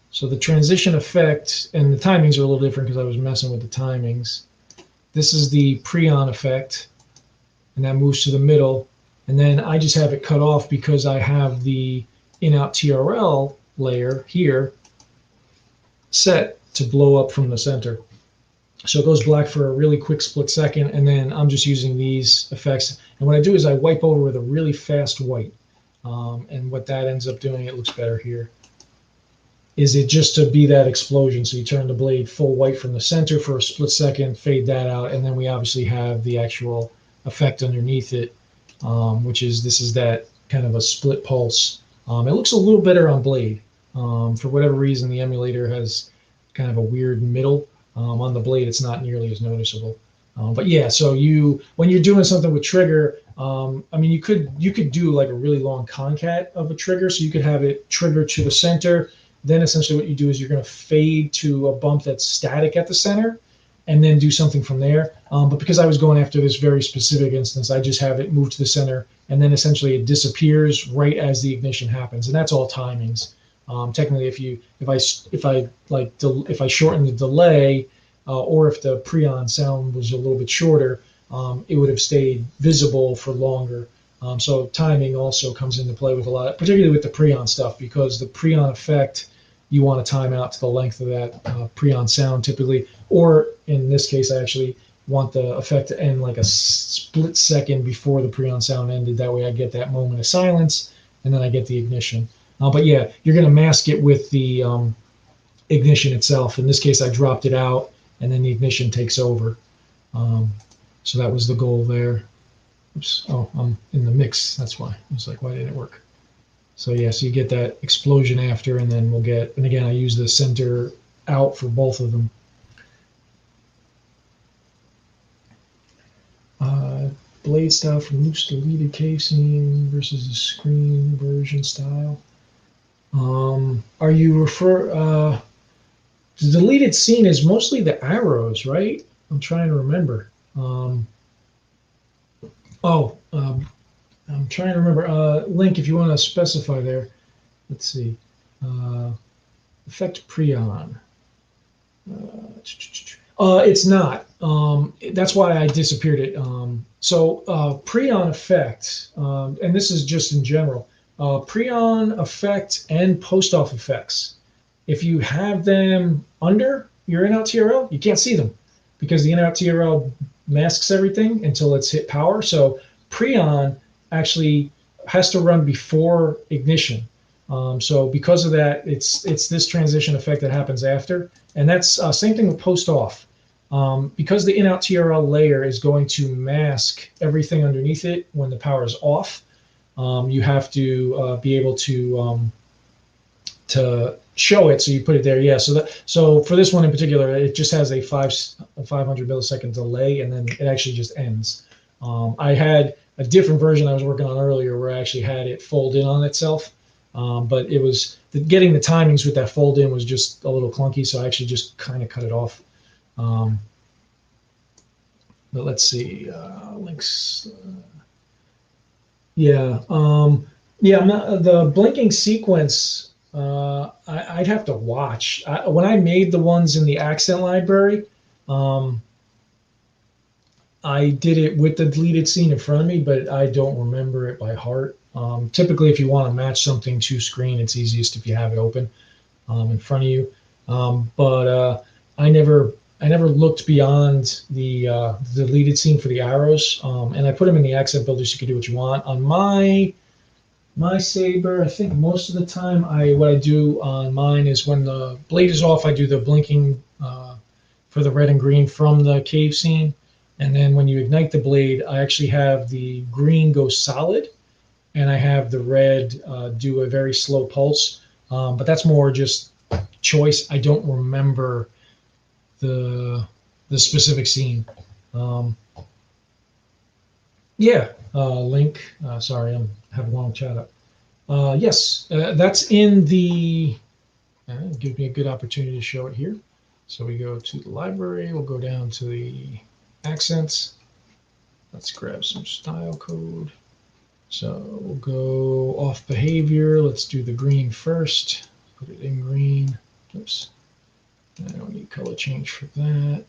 So the transition effect, and the timings are a little different because I was messing with the timings. This is the pre-on effect, and that moves to the middle. And then I just have it cut off because I have the in-out TRL layer here set to blow up from the center. So it goes black for a really quick split second, and then I'm just using these effects. And what I do is I wipe over with a really fast white. And what that ends up doing, it looks better here, is it just to be that explosion. So you turn the blade full white from the center for a split second, fade that out, and then we obviously have the actual effect underneath it, which is, this is that kind of a split pulse. It looks a little better on blade. For whatever reason, the emulator has kind of a weird middle. On the blade, it's not nearly as noticeable. But yeah, so when you're doing something with trigger, I mean, you could do like a really long concat of a trigger. So you could have it trigger to the center. Then essentially what you do is you're going to fade to a bump that's static at the center, and then do something from there. But because I was going after this very specific instance, I just have it move to the center, and then essentially it disappears right as the ignition happens, and that's all timings. Technically, if I shorten the delay, or if the pre-on sound was a little bit shorter, it would have stayed visible for longer. So timing also comes into play with a lot, particularly with the pre-on stuff, because the pre-on effect, you want to time out to the length of that pre-on sound typically, or in this case, I actually want the effect to end like a split second before the pre-on sound ended. That way I get that moment of silence, and then I get the ignition. But yeah, you're going to mask it with the ignition itself. In this case, I dropped it out, and then the ignition takes over. So that was the goal there. Oops. Oh, I'm in the mix. That's why. I was like, why didn't it work? So yeah, so you get that explosion after, and then we'll get, and again, I use the center out for both of them. Blade style from loose deleted casing versus the screen version style. Are you the deleted scene is mostly the arrows, right? I'm trying to remember. I'm trying to remember. Link, if you want to specify there. Let's see. Effect pre-on. It's not. That's why I disappeared it. So pre-on effect, and this is just in general, pre-on effect and post-off effects. If you have them under your in-out TRL, you can't see them because the in-out TRL masks everything until it's hit power. So pre-on actually has to run before ignition. So because of that, it's this transition effect that happens after, and that's same thing with post-off. Because the in-out TRL layer is going to mask everything underneath it when the power is off, you have to be able to to show it. So you put it there. Yeah. So for this one in particular, it just has a 500 millisecond delay, and then it actually just ends. I had a different version I was working on earlier where I actually had it fold in on itself. But it was getting the timings with that fold in was just a little clunky. So I actually just kind of cut it off. But let's see, links. Yeah. Yeah. The blinking sequence. I'd have to watch. When I made the ones in the accent library, I did it with the deleted scene in front of me, but I don't remember it by heart. Typically, if you want to match something to screen, it's easiest if you have it open in front of you. But I never looked beyond the deleted scene for the arrows, and I put them in the accent builder so you can do what you want. On my Saber, I think most of the time what I do on mine is when the blade is off, I do the blinking for the red and green from the cave scene. And then when you ignite the blade, I actually have the green go solid, and I have the red do a very slow pulse. But that's more just choice. I don't remember the specific scene. Yeah, Link. Sorry, I'm having a long chat up. Yes, that's in the. Give me a good opportunity to show it here. So we go to the library. We'll go down to the accents. Let's grab some style code. So we'll go off behavior. Let's do the green first. Put it in green. Oops. I don't need color change for that.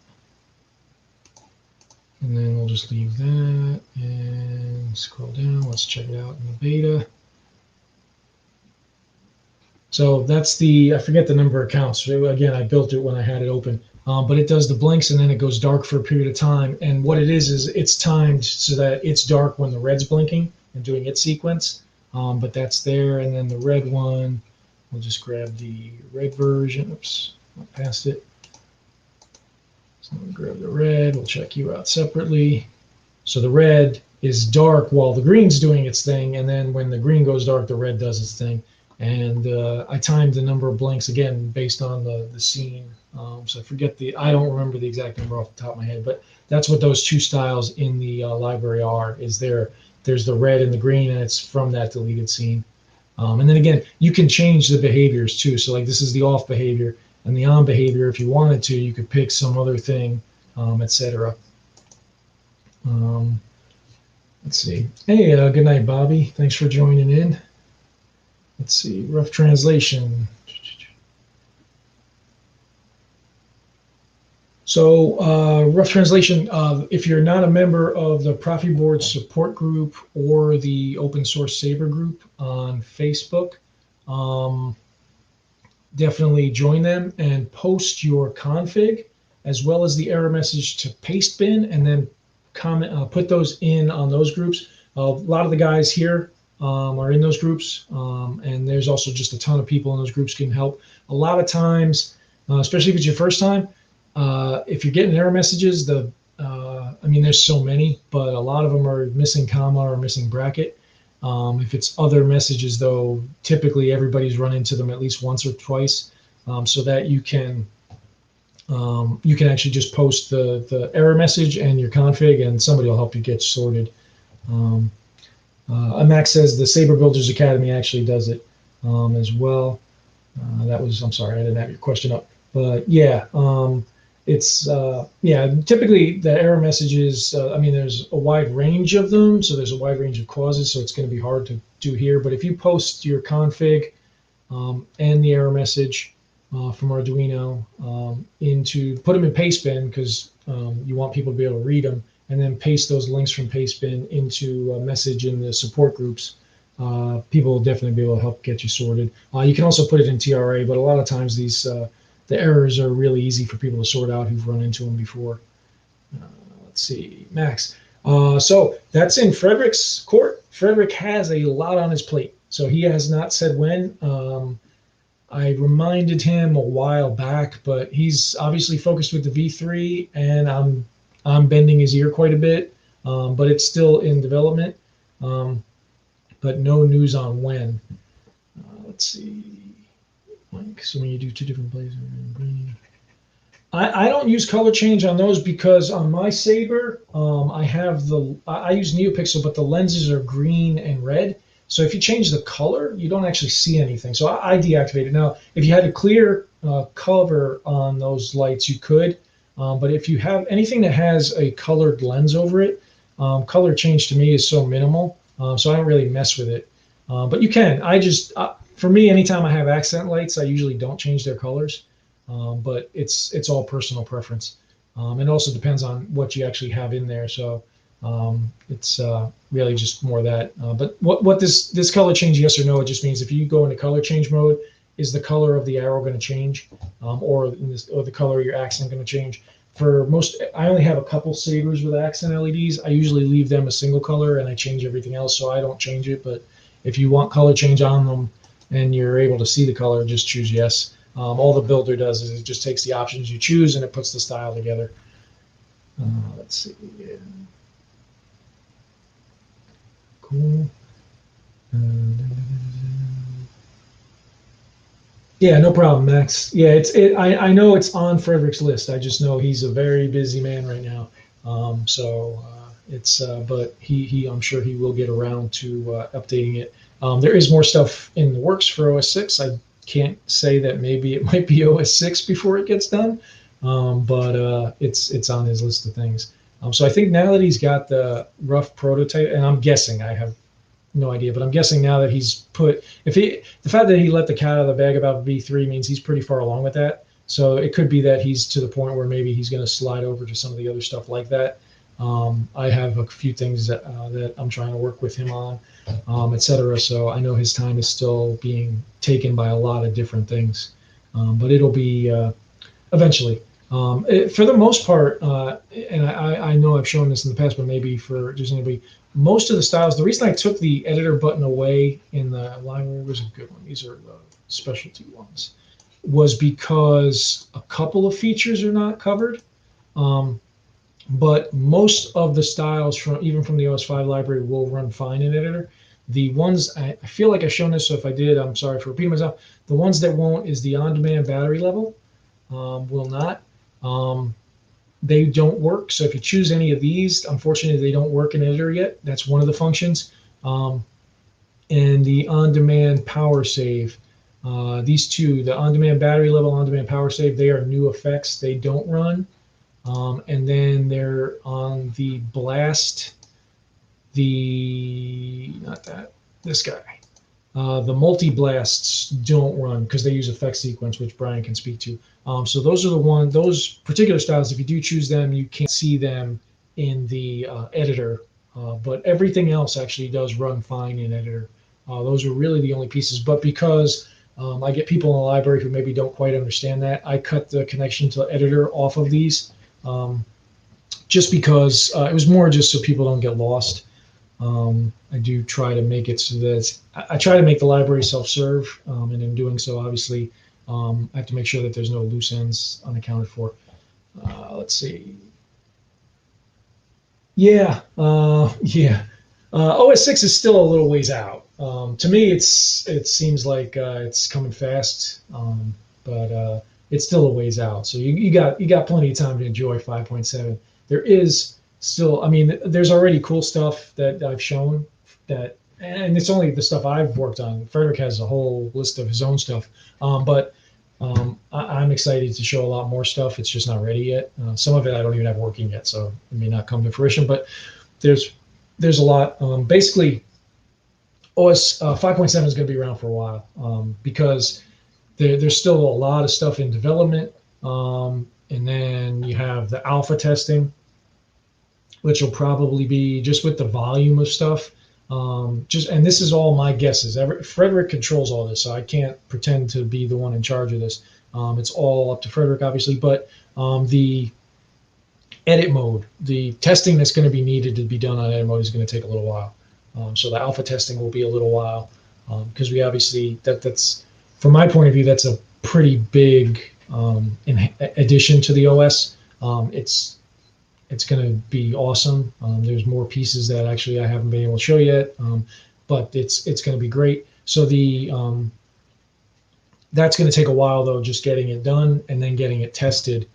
And then we'll just leave that and scroll down. Let's check it out in the beta. So that's I forget the number of counts. So again, I built it when I had it open. But it does the blinks and then it goes dark for a period of time. And what it is it's timed so that it's dark when the red's blinking and doing its sequence. But that's there. And then the red one, we'll just grab the red version. Oops, went past it. So we'll grab the red. We'll check you out separately. So the red is dark while the green's doing its thing. And then when the green goes dark, the red does its thing. And I timed the number of blinks again based on the scene. So I don't remember the exact number off the top of my head, but that's what those two styles in the library are. There's the red and the green, and it's from that deleted scene. And then again, you can change the behaviors too. So like this is the off behavior, and the on behavior. If you wanted to, you could pick some other thing, etc. Let's see. Hey, good night, Bobby. Thanks for joining in. Let's see, rough translation. So rough translation, if you're not a member of the Proffieboard support group or the open source Saber group on Facebook, definitely join them and post your config as well as the error message to Pastebin, and then comment, put those in on those groups. A lot of the guys here are in those groups, and there's also just a ton of people in those groups can help. A lot of times, especially if it's your first time, if you're getting error messages, there's so many, but a lot of them are missing comma or missing bracket. If it's other messages, though, typically everybody's run into them at least once or twice, so that you can actually just post the error message and your config, and somebody will help you get sorted. Max says the Saber Builders Academy actually does it as well. I'm sorry, I didn't have your question up, but yeah, typically the error messages, there's a wide range of them, so there's a wide range of causes, so it's going to be hard to do here. But if you post your config and the error message from Arduino put them in Pastebin, because you want people to be able to read them, and then paste those links from Pastebin into a message in the support groups, people will definitely be able to help get you sorted. You can also put it in TRA, but a lot of times the errors are really easy for people to sort out who've run into them before. Let's see, Max. So that's in Frederick's court. Frederick has a lot on his plate, so he has not said when. I reminded him a while back, but he's obviously focused with the V3, and I'm bending his ear quite a bit, but it's still in development, but no news on when. Let's see. blank. So when you do two different places, green. I don't use color change on those because on my Saber, I use NeoPixel, but the lenses are green and red. So if you change the color, you don't actually see anything. So I deactivate it. Now, if you had a clear cover on those lights, you could. But if you have anything that has a colored lens over it, color change to me is so minimal. So I don't really mess with it. But you can. For me, anytime I have accent lights, I usually don't change their colors. But it's all personal preference. It also depends on what you actually have in there. So it's really just more that. But what this color change, yes or no, it just means if you go into color change mode, is the color of the arrow going to change, or the color of your accent going to change? For most, I only have a couple Sabers with accent LEDs. I usually leave them a single color and I change everything else, so I don't change it. But if you want color change on them and you're able to see the color, just choose yes. All the builder does is it just takes the options you choose and it puts the style together. Let's see. Yeah. Cool. Yeah, no problem, Max. Yeah, I know it's on Frederick's list. I just know he's a very busy man right now. But I'm sure he will get around to updating it. There is more stuff in the works for OS 6. I can't say that maybe it might be OS 6 before it gets done, but it's on his list of things. So I think now that he's got the rough prototype, and I'm guessing, I have no idea, but I'm guessing now that the fact that he let the cat out of the bag about V3 means he's pretty far along with that. So it could be that he's to the point where maybe he's going to slide over to some of the other stuff like that. I have a few things that I'm trying to work with him on, etc. So I know his time is still being taken by a lot of different things, but it'll be eventually. For the most part, and I know I've shown this in the past, but maybe for just anybody, most of the styles, the reason I took the editor button away in the library was a good one. These are the specialty ones, was because a couple of features are not covered. But most of the styles even from the OS 5 library will run fine in editor. The ones I feel like I've shown this, so if I did, I'm sorry for repeating myself. The ones that won't is the on-demand battery level will not. They don't work. So if you choose any of these, unfortunately, they don't work in editor yet. That's one of the functions. And the on-demand power save. These two, the on-demand battery level, on-demand power save, they are new effects. They don't run. And then they're on the blast, this guy. The multi-blasts don't run because they use effect sequence, which Brian can speak to. So those are those particular styles, if you do choose them, you can't see them in the editor. But everything else actually does run fine in editor. Those are really the only pieces. But because I get people in the library who maybe don't quite understand that, I cut the connection to editor off of these. Just because it was more just so people don't get lost. I do try to make it so that I try to make the library self-serve, and in doing so, obviously, I have to make sure that there's no loose ends unaccounted for. Let's see. Yeah. OS 6 is still a little ways out. To me, it seems like it's coming fast, but it's still a ways out. So you got plenty of time to enjoy 5.7. There is still, I mean, there's already cool stuff that I've shown and it's only the stuff I've worked on. Frederick has a whole list of his own stuff, but I'm excited to show a lot more stuff. It's just not ready yet. Some of it I don't even have working yet, so it may not come to fruition. But there's a lot. Basically, OS 5.7 is going to be around for a while because there's still a lot of stuff in development, and then you have the alpha testing, which will probably be just with the volume of stuff. And this is all my guesses. Frederick controls all this, so I can't pretend to be the one in charge of this. It's all up to Frederick, obviously, but the edit mode, the testing that's going to be needed to be done on edit mode is going to take a little while. So the alpha testing will be a little while because we obviously, that's from my point of view, that's a pretty big addition to the OS. It's going to be awesome. There's more pieces that actually I haven't been able to show yet, but it's going to be great. So the That's going to take a while though, just getting it done and then getting it tested.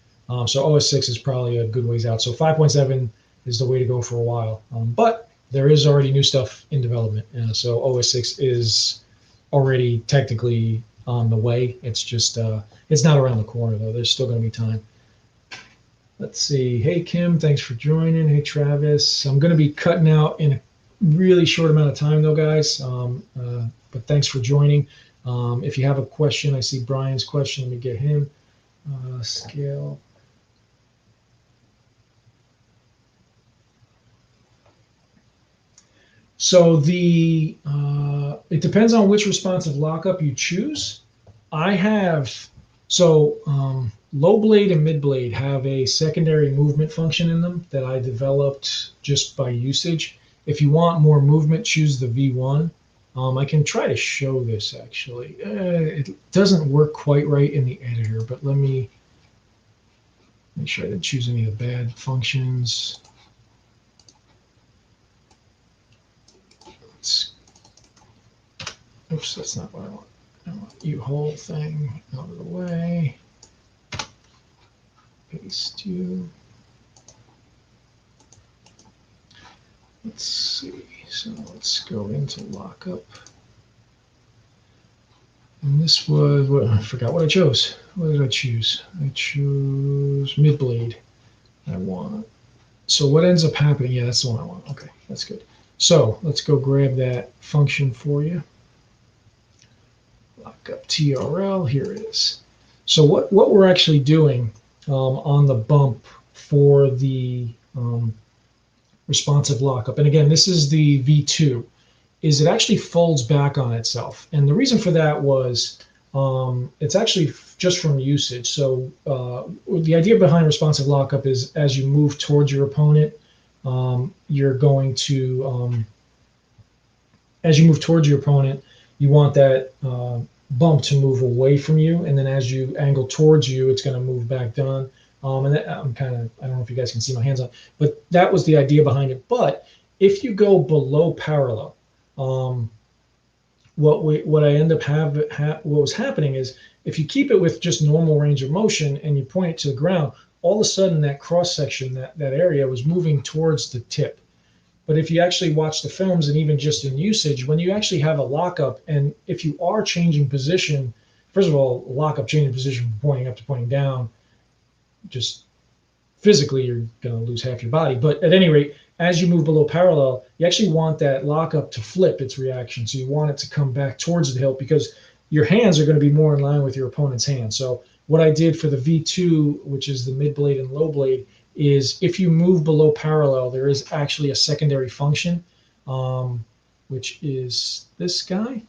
So OS 6 is probably a good ways out. So 5.7 is the way to go for a while. But there is already new stuff in development. So OS 6 is already technically on the way. It's just, it's not around the corner though. There's still going to be time. Let's see. Hey, Kim, thanks for joining. Hey, Travis. I'm going to be cutting out in a really short amount of time though, guys. But thanks for joining. If you have a question, I see Brian's question. Let me get him. Scale. So it depends on which responsive lockup you choose. I have, low blade and mid blade have a secondary movement function in them that I developed just by usage. If you want more movement, choose the V1. I can try to show this actually. It doesn't work quite right in the editor, but let me make sure I didn't choose any of the bad functions. Oops, that's not what I want. I want you whole thing out of the way. Paste you. Let's see. So let's go into lockup. And this was, what, I forgot what I chose. What did I choose? I chose mid blade. I want. So what ends up happening? Yeah, that's the one I want. Okay, that's good. So let's go grab that function for you. Lockup TRL, here it is. So what we're actually doing on the bump for the responsive lockup, and again, this is the V2, is it actually folds back on itself. And the reason for that was it's actually just from usage. So the idea behind responsive lockup is as you move towards your opponent, you're going to, as you move towards your opponent, you want that bump to move away from you. And then as you angle towards you, it's going to move back down. And that, I'm kind of, I don't know if you guys can see my hands on, but that was the idea behind it. But if you go below parallel, what I end up what was happening is if you keep it with just normal range of motion and you point it to the ground, all of a sudden that cross section, that area was moving towards the tip. But if you actually watch the films and even just in usage, when you actually have a lockup, and if you are changing position, first of all, lockup changing position from pointing up to pointing down, just physically you're going to lose half your body. But at any rate, as you move below parallel, you actually want that lockup to flip its reaction. So you want it to come back towards the hilt because your hands are going to be more in line with your opponent's hands. So what I did for the V2, which is the mid blade and low blade, is if you move below parallel, there is actually a secondary function, which is this guy,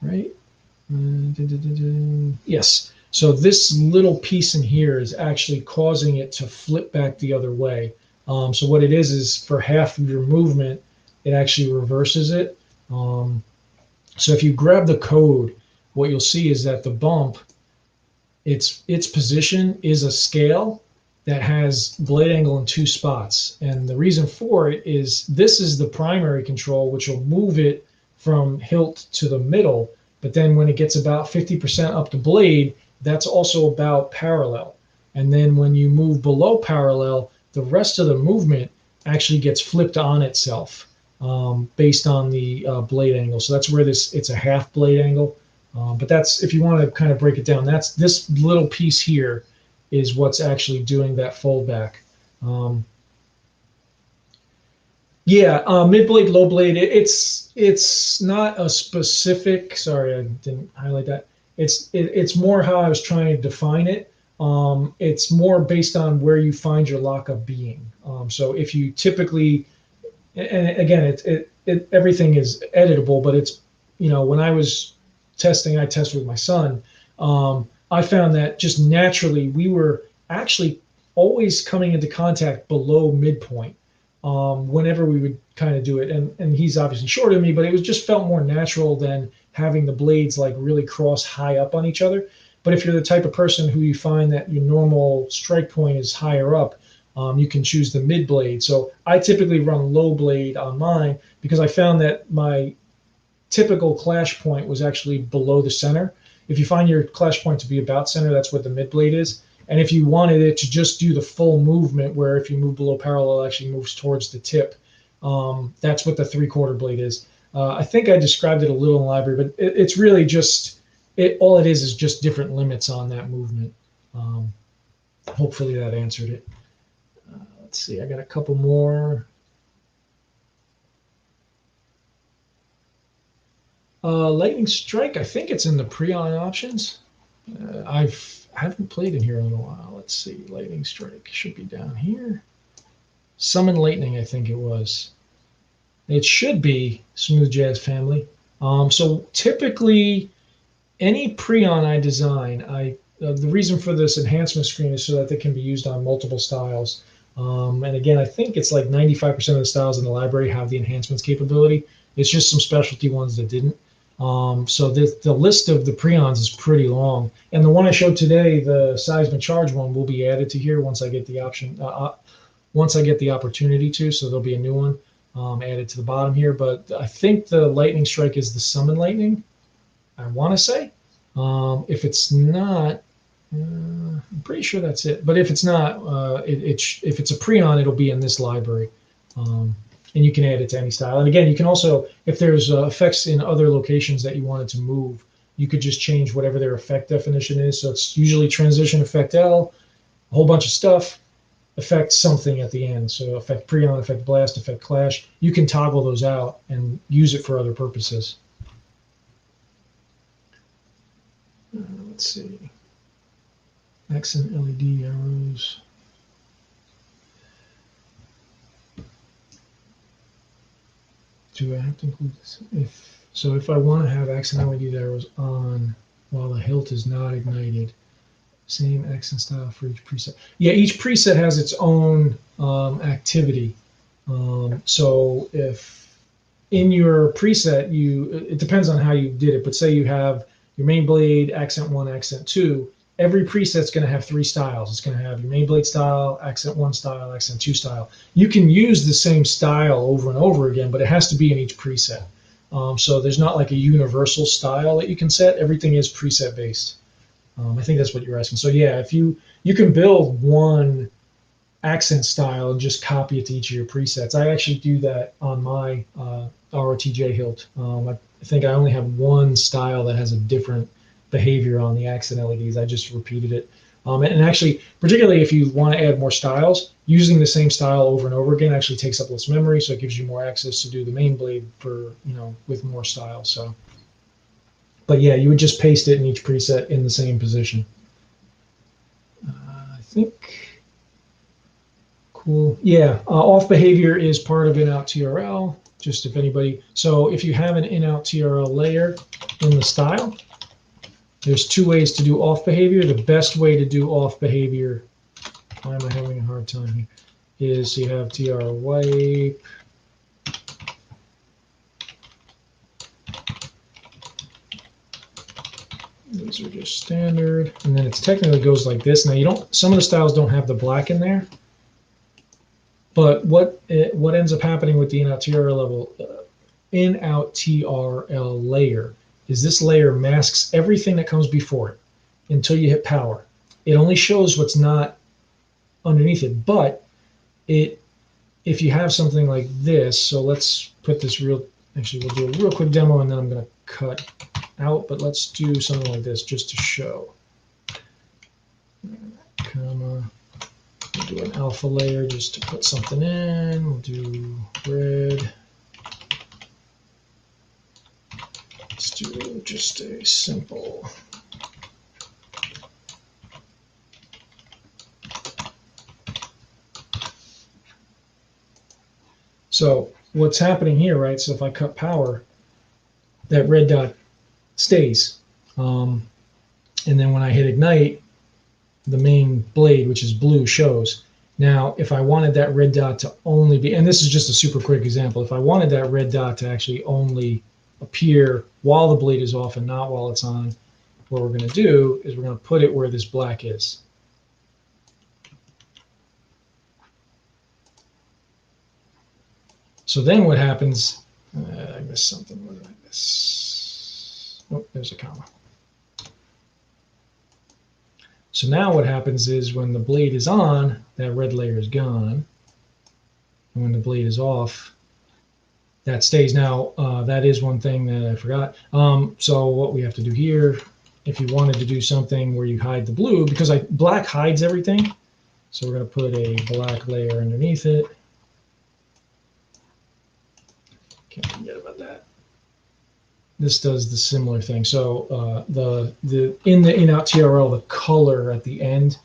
right? Yes. So this little piece in here is actually causing it to flip back the other way. So what it is for half of your movement, it actually reverses it. So if you grab the code, what you'll see is that the bump, its position is a scale that has blade angle in 2 spots. And the reason for it is this is the primary control, which will move it from hilt to the middle. But then when it gets about 50% up the blade, that's also about parallel. And then when you move below parallel, the rest of the movement actually gets flipped on itself based on the blade angle. So that's where it's a half blade angle. But that's, if you want to kind of break it down, that's this little piece here is what's actually doing that fold back. Mid blade, low blade. It's not a specific. Sorry, I didn't highlight that. It's more how I was trying to define it. It's more based on where you find your lockup being. So if you typically, and again, everything is editable, but it's, when I was testing, I tested with my son. I found that just naturally we were actually always coming into contact below midpoint whenever we would kind of do it. And he's obviously shorter than me, but it was just felt more natural than having the blades like really cross high up on each other. But if you're the type of person who you find that your normal strike point is higher up, you can choose the mid blade. So I typically run low blade on mine because I found that my typical clash point was actually below the center. If you find your clash point to be about center, that's what the mid blade is. And if you wanted it to just do the full movement, where if you move below parallel, it actually moves towards the tip, that's what the 3/4 blade is. I think I described it a little in the library, but it's really just, all it is just different limits on that movement. Hopefully that answered it. Let's see, I got a couple more. Lightning Strike, I think it's in the pre-on options. I haven't played in here in a while. Let's see, Lightning Strike should be down here. Summon Lightning, I think it was. It should be Smooth Jazz Family. So typically, any pre-on I design, the reason for this enhancement screen is so that they can be used on multiple styles. And again, I think it's like 95% of the styles in the library have the enhancements capability. It's just some specialty ones that didn't. So the list of the pre-ons is pretty long. And the one I showed today, the seismic charge one, will be added to here once I get the option, once I get the opportunity to. So there'll be a new one added to the bottom here. But I think the Lightning Strike is the Summon Lightning, I want to say. If it's not, I'm pretty sure that's it. But if it's not, if it's a pre-on, it'll be in this library. And you can add it to any style. And again, you can also, if there's effects in other locations that you wanted to move, you could just change whatever their effect definition is. So it's usually transition effect L, a whole bunch of stuff, effect something at the end. So effect pre-on, effect blast, effect clash. You can toggle those out and use it for other purposes. Let's see. Accent LED arrows. Do I have to include this? If I want to have accent LED arrows on while the hilt is not ignited, same accent style for each preset. Yeah, each preset has its own activity. So if in your preset, it depends on how you did it, but say you have your main blade, accent 1, accent 2, every preset's going to have 3 styles. It's going to have your main blade style, accent 1 style, accent 2 style. You can use the same style over and over again, but it has to be in each preset. So there's not like a universal style that you can set. Everything is preset based. I think that's what you're asking. So yeah, if you can build one accent style and just copy it to each of your presets. I actually do that on my ROTJ hilt. I think I only have one style that has a different behavior on the accent LEDs. I just repeated it. And actually, particularly if you want to add more styles, using the same style over and over again actually takes up less memory, so it gives you more access to do the main blade for, with more styles. So, but yeah, you would just paste it in each preset in the same position. I think, cool. Yeah, off behavior is part of in-out TRL, just if anybody. So if you have an in-out TRL layer in the style, there's 2 ways to do off behavior. The best way to do off behavior, why am I having a hard time here, is you have TR wipe. These are just standard. And then it's technically goes like this. Now some of the styles don't have the black in there. But what ends up happening with the in-out TRL layer is this layer masks everything that comes before it until you hit power. It only shows what's not underneath it, but if you have something like this, so let's put this actually we'll do a real quick demo and then I'm going to cut out, but let's do something like this just to show. We'll do an alpha layer just to put something in. We'll do red. Let's do just a simple. So what's happening here, right? So if I cut power, that red dot stays. And then when I hit ignite, the main blade, which is blue, shows. Now, if I wanted that red dot to only be, and this is just a super quick example, if I wanted that red dot to actually only appear while the blade is off and not while it's on, what we're going to do is we're going to put it where this black is. So then what happens, I missed something, what did I miss? Oh, there's a comma. So now what happens is when the blade is on, that red layer is gone. And when the blade is off, that stays. Now, that is one thing that I forgot. So what we have to do here, if you wanted to do something where you hide the blue, because black hides everything, so we're going to put a black layer underneath it. Can't forget about that. This does the similar thing. So in the in-out TRL, the color at the end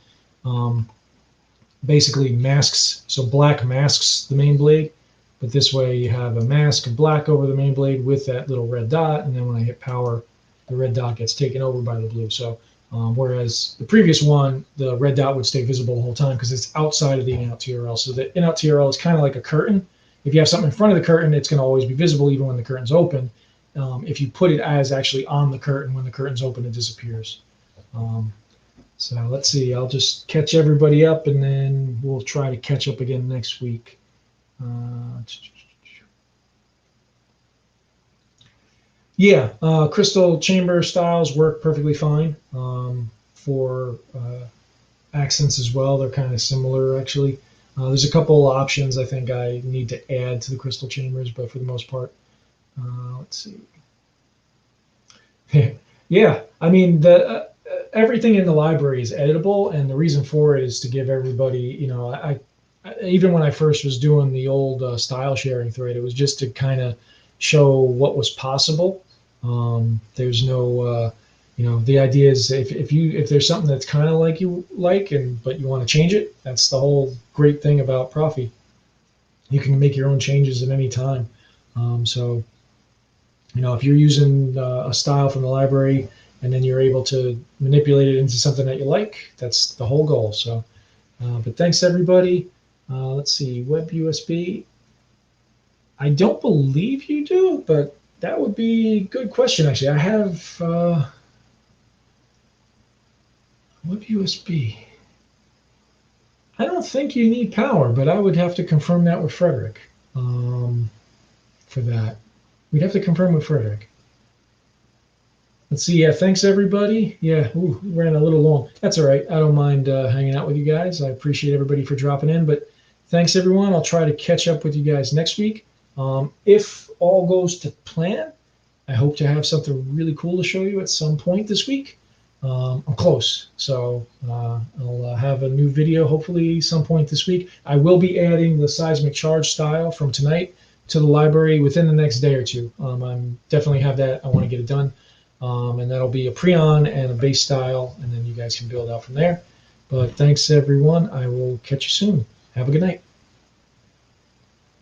basically masks. So black masks the main blade, but this way you have a mask of black over the main blade with that little red dot, and then when I hit power, the red dot gets taken over by the blue. So whereas the previous one, the red dot would stay visible the whole time because it's outside of the in-out TRL. So the in-out TRL is kind of like a curtain. If you have something in front of the curtain, it's going to always be visible even when the curtain's open. If you put it as actually on the curtain, when the curtain's open, it disappears. So let's see, I'll just catch everybody up and then we'll try to catch up again next week. Yeah, crystal chamber styles work perfectly fine for accents as well. They're kind of similar, actually. There's a couple options I think I need to add to the crystal chambers, but for the most part, let's see. Yeah, I mean, everything in the library is editable, and the reason for it is to give everybody, you know, I even when I first was doing the old style sharing thread, it was just to kind of show what was possible. There's no, you know, the idea is if there's something that's kind of like you like, but you want to change it, that's the whole great thing about Proffi. You can make your own changes at any time. So, you know, if you're using a style from the library and then you're able to manipulate it into something that you like, that's the whole goal. So, but thanks everybody. Let's see, web USB. I don't believe you do, but that would be a good question, actually. I have web USB. I don't think you need power, but I would have to confirm that with Frederick for that. We'd have to confirm with Frederick. Let's see. Yeah, thanks, everybody. Yeah, we ran a little long. That's all right. I don't mind hanging out with you guys. I appreciate everybody for dropping in, but thanks, everyone. I'll try to catch up with you guys next week. If all goes to plan, I hope to have something really cool to show you at some point this week. I'm close, so I'll have a new video hopefully some point this week. I will be adding the seismic charge style from tonight to the library within the next day or two. I'm definitely have that. I want to get it done, and that'll be a pre-on and a base style, and then you guys can build out from there. But thanks, everyone. I will catch you soon. Have a good night.